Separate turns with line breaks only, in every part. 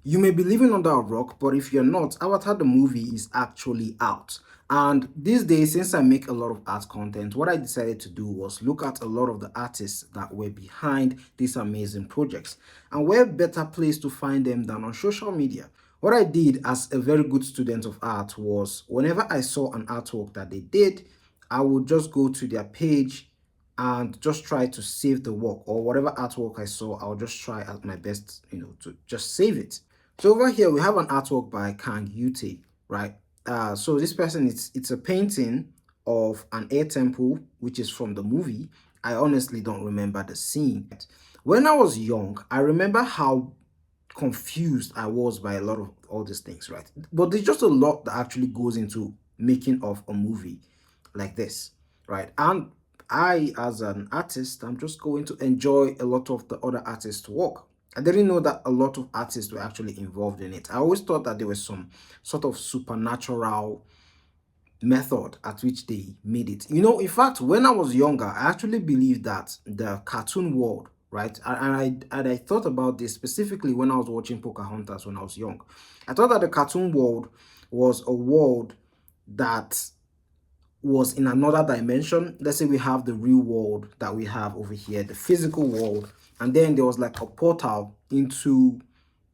You may be living under a rock, but if you're not, Avatar the movie is actually out. And these days, since I make a lot of art content, what I decided to do was look at a lot of the artists that were behind these amazing projects. And where better place to find them than on social media? What I did as a very good student of art was whenever I saw an artwork that they did, I would just go to their page and just try to save the work, or whatever artwork I saw, I'll just try at my best, to just save it. So over here we have an artwork by Kang Yute, right? So this person, it's a painting of an air temple, which is from the movie. I honestly don't remember the scene. When I was young, I remember how confused I was by a lot of all these things, right? But there's just a lot that actually goes into making of a movie like this, right? And I, as an artist, I'm just going to enjoy a lot of the other artists' work. I didn't know that a lot of artists were actually involved in it. I always thought that there was some sort of supernatural method at which they made it. In fact, when I was younger, I actually believed that the cartoon world, right? And I thought about this specifically when I was watching Pocahontas when I was young. I thought that the cartoon world was a world that was in another dimension. Let's say we have the real world that we have over here, the physical world, and then there was like a portal into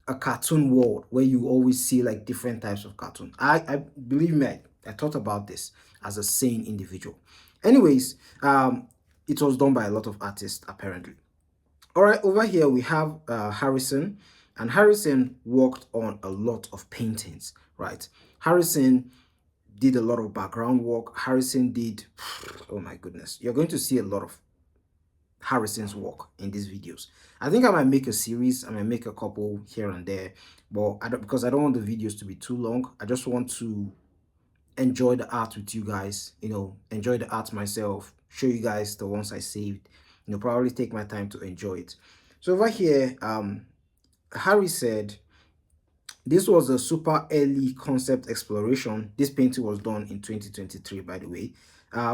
a cartoon world where you always see like different types of cartoon. I believe me, I thought about this as a sane individual. Anyways, it was done by a lot of artists apparently. All right, over here we have Harrison, and Harrison worked on a lot of paintings, right? Harrison did a lot of background work. Harrison did, oh my goodness, you're going to see a lot of Harrison's work in these videos. I think I might make a series. I might make a couple here and there, but because I don't want the videos to be too long. I just want to enjoy the art with you guys. Enjoy the art myself. Show you guys the ones I saved. Probably take my time to enjoy it. So over here, Harry said this was a super early concept exploration. This painting was done in 2023, by the way,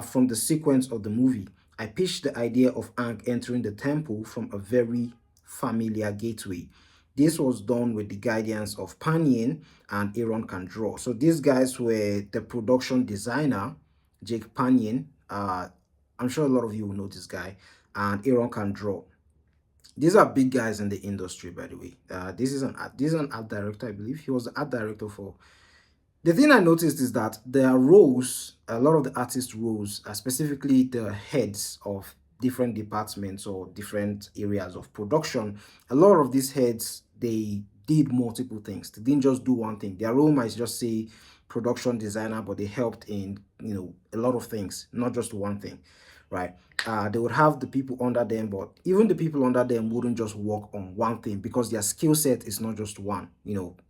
from the sequence of the movie. I pitched the idea of Aang entering the temple from a very familiar gateway. This was done with the guidance of Pan and Aaron Can Draw. So these guys were the production designer, Jake Pan. I'm sure a lot of you will know this guy, and Aaron Can Draw. These are big guys in the industry, by the way. This is an art director, I believe. He was the art director for. The thing I noticed is that their roles, a lot of the artist roles, are specifically the heads of different departments or different areas of production. A lot of these heads, they did multiple things. They didn't just do one thing. Their role might just say production designer, but they helped in a lot of things, not just one thing, right? They would have the people under them, but even the people under them wouldn't just work on one thing because their skill set is not just one.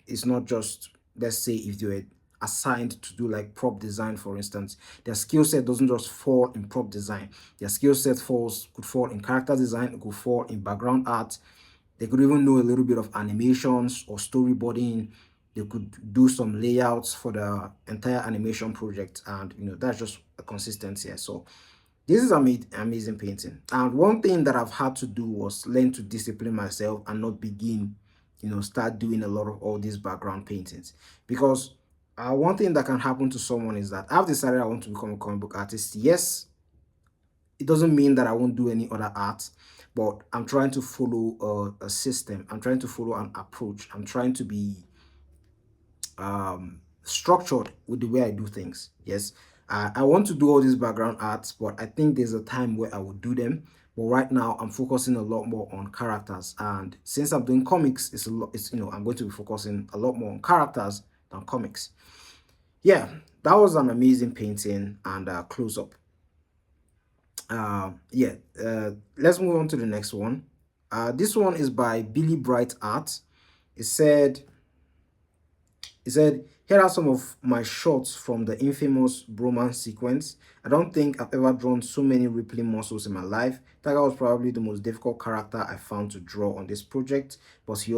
It's not just, let's say, if they were assigned to do like prop design, for instance, their skill set doesn't just fall in prop design. Their skill set could fall in character design, it could fall in background art. They could even know a little bit of animations or storyboarding. They could do some layouts for the entire animation project, and that's just a consistency. So this is amazing painting. And one thing that I've had to do was learn to discipline myself and not begin, start doing a lot of all these background paintings. Because one thing that can happen to someone is that I've decided I want to become a comic book artist. Yes, it doesn't mean that I won't do any other art, but I'm trying to follow a system. I'm trying to follow an approach. I'm trying to be structured with the way I do things. Yes, I want to do all these background arts, but I think there's a time where I will do them. But right now, I'm focusing a lot more on characters, and since I'm doing comics, it's a lot. I'm going to be focusing a lot more on characters than comics. Yeah, that was an amazing painting and close up. Yeah, let's move on to the next one. This one is by Billy Bright Art. It said He said, here are some of my shots from the infamous bromance sequence. I don't think I've ever drawn so many rippling muscles in my life. Tiger was probably the most difficult character I found to draw on this project, but he's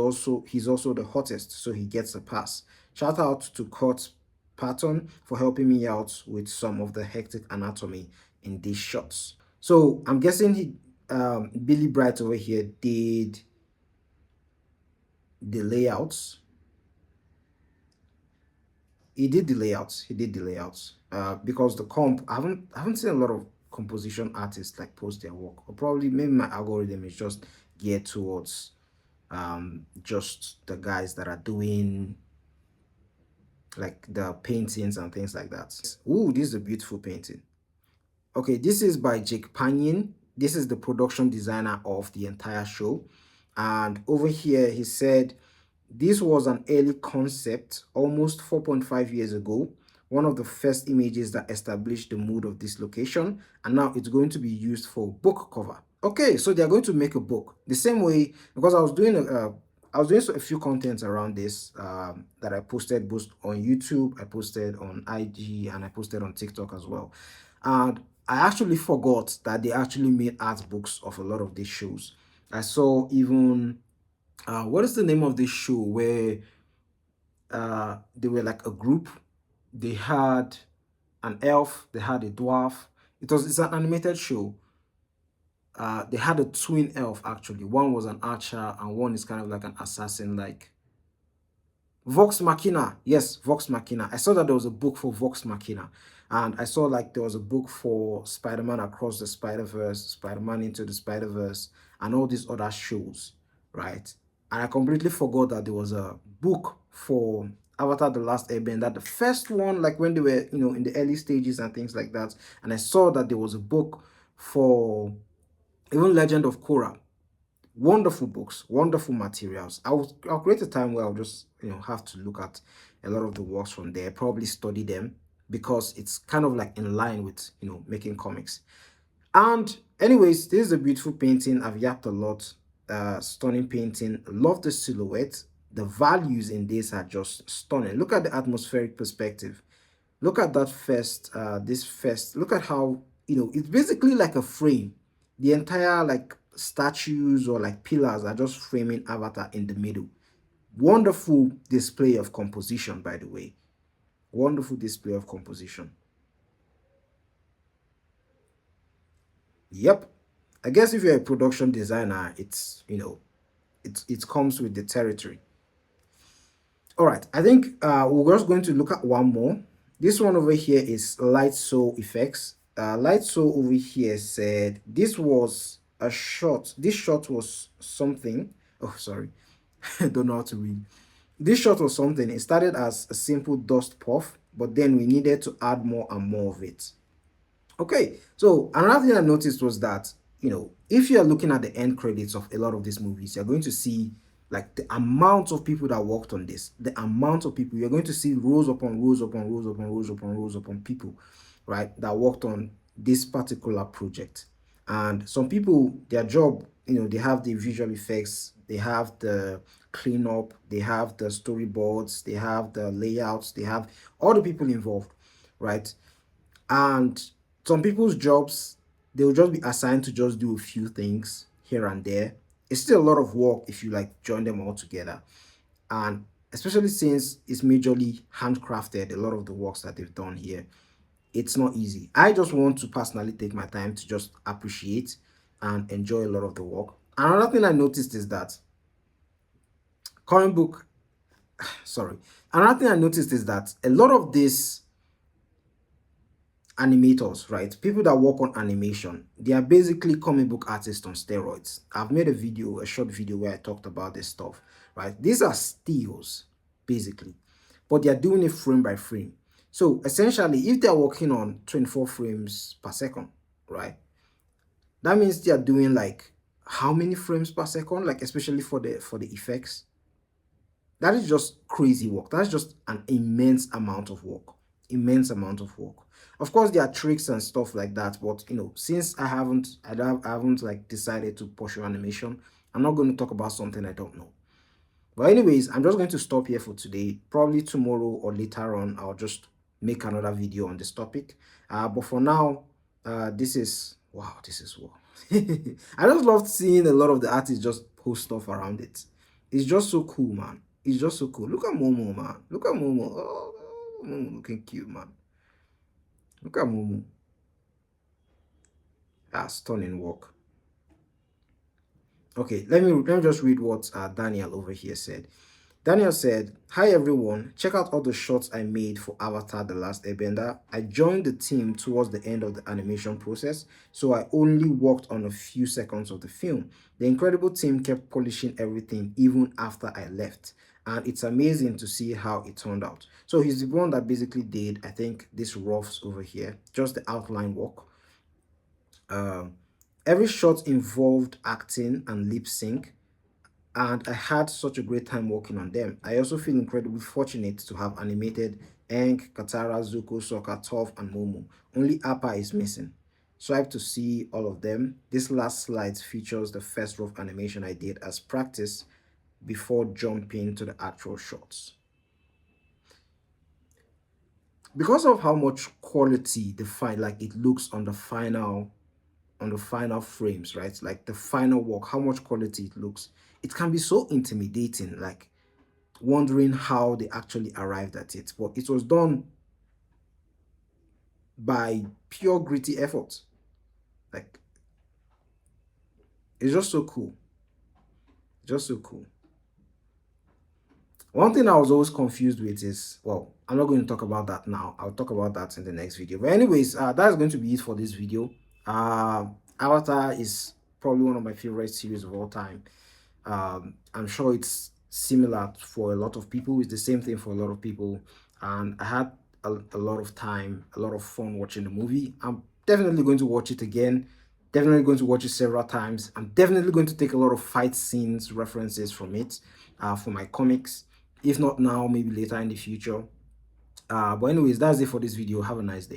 also the hottest, so he gets a pass. Shout out to Kurt Patton for helping me out with some of the hectic anatomy in these shots. So I'm guessing Billy Bright over here did the layouts. he did the layouts. He did the layouts. Because the comp, I haven't seen a lot of composition artists like post their work, or probably maybe my algorithm is just geared towards just the guys that are doing like the paintings and things like that. Ooh, this is a beautiful painting. Okay, this is by Jake Panyin. This is the production designer of the entire show. And over here, he said this was an early concept almost 4.5 years ago, one of the first images that established the mood of this location, and now it's going to be used for book cover. Okay, so they're going to make a book the same way, because I was doing a few contents around this that I posted both on YouTube, I posted on IG, and I posted on TikTok as well. And I actually forgot that they actually made art books of a lot of these shows. I saw even what is the name of this show where they were like a group? They had an elf, they had a dwarf. It's an animated show. They had a twin elf actually. One was an archer and one is kind of like an assassin, like Vox Machina. Yes, Vox Machina. I saw that there was a book for Vox Machina. And I saw like there was a book for Spider-Man Across the Spider-Verse, Spider-Man Into the Spider-Verse, and all these other shows, right? And I completely forgot that there was a book for Avatar The Last Airbender, the first one, like when they were, in the early stages and things like that. And I saw that there was a book for even Legend of Korra. Wonderful books, wonderful materials. I'll create a time where I'll just have to look at a lot of the works from there, probably study them, because it's kind of like in line with making comics. And anyways, this is a beautiful painting. I've yapped a lot. Stunning painting. Love the silhouette. The values in this are just stunning. Look at the atmospheric perspective. Look at that first, this first. Look at how, it's basically like a frame. The entire like statues or like pillars are just framing Avatar in the middle. Wonderful display of composition, by the way. Wonderful display of composition. Yep. I guess if you're a production designer, it comes with the territory. All right, I think we're just going to look at one more. This one over here is Light Soul Effects. Light Soul over here said this was a shot. This shot was something. Oh, sorry. I don't know how to read. This shot was something. It started as a simple dust puff, but then we needed to add more and more of it. Okay, so another thing I noticed was that, if you're looking at the end credits of a lot of these movies, you're going to see like the amount of people that worked on this, the amount of people, you're going to see rows upon rows upon rows upon rows upon rows upon people, right, that worked on this particular project. And some people, their job, they have the visual effects, they have the cleanup, they have the storyboards, they have the layouts, they have all the people involved, right? And some people's jobs, they will just be assigned to just do a few things here and there. It's still a lot of work if you like join them all together. And especially since it's majorly handcrafted, a lot of the works that they've done here, it's not easy. I just want to personally take my time to just appreciate and enjoy a lot of the work. Another thing I noticed is that comic book, sorry. Another thing I noticed is that a lot of this animators, right? People that work on animation, they are basically comic book artists on steroids. I've made a short video where I talked about this stuff, right? These are stills, basically, but they are doing it frame by frame. So essentially, if they're working on 24 frames per second, right? That means they are doing like how many frames per second, like especially for the effects. That is just crazy work. That's just an immense amount of work. Immense amount of work. Of course, there are tricks and stuff like that, but since I haven't like decided to pursue animation, I'm not going to talk about something I don't know. But anyways, I'm just going to stop here for today. Probably tomorrow or later on, I'll just make another video on this topic. But for now, this is wow. This is wow. I just love seeing a lot of the artists just post stuff around it. It's just so cool, man. It's just so cool. Look at Momo, man. Look at Momo. Oh, Momo looking cute, man. Look at Momo. Ah, stunning work. Okay, let me just read what Daniel over here said. Daniel said, "Hi everyone, check out all the shots I made for Avatar The Last Airbender. I joined the team towards the end of the animation process, so I only worked on a few seconds of the film. The incredible team kept polishing everything even after I left, and it's amazing to see how it turned out." So he's the one that basically did, I think, this roughs over here, just the outline work. Um, every shot involved acting and lip sync, and I had such a great time working on them. I also feel incredibly fortunate to have animated Aang, Katara, Zuko, Sokka, Toph, and Momo. Only Appa is missing. So I have to see all of them. This last slide features the first rough animation I did as practice before jumping to the actual shots. Because of how much quality like it looks on the final frames, right? Like the final work, how much quality it looks. It can be so intimidating, like wondering how they actually arrived at it. But it was done by pure gritty effort. Like, it's just so cool. Just so cool. One thing I was always confused with is, well, I'm not going to talk about that now. I'll talk about that in the next video. But anyways, that's going to be it for this video. Avatar is probably one of my favorite series of all time. I'm sure it's similar for a lot of people. It's the same thing for a lot of people. And I had a lot of time, a lot of fun watching the movie. I'm definitely going to watch it again. Definitely going to watch it several times. I'm definitely going to take a lot of fight scenes references from it for my comics. If not now, maybe later in the future. But anyways, that's it for this video. Have a nice day.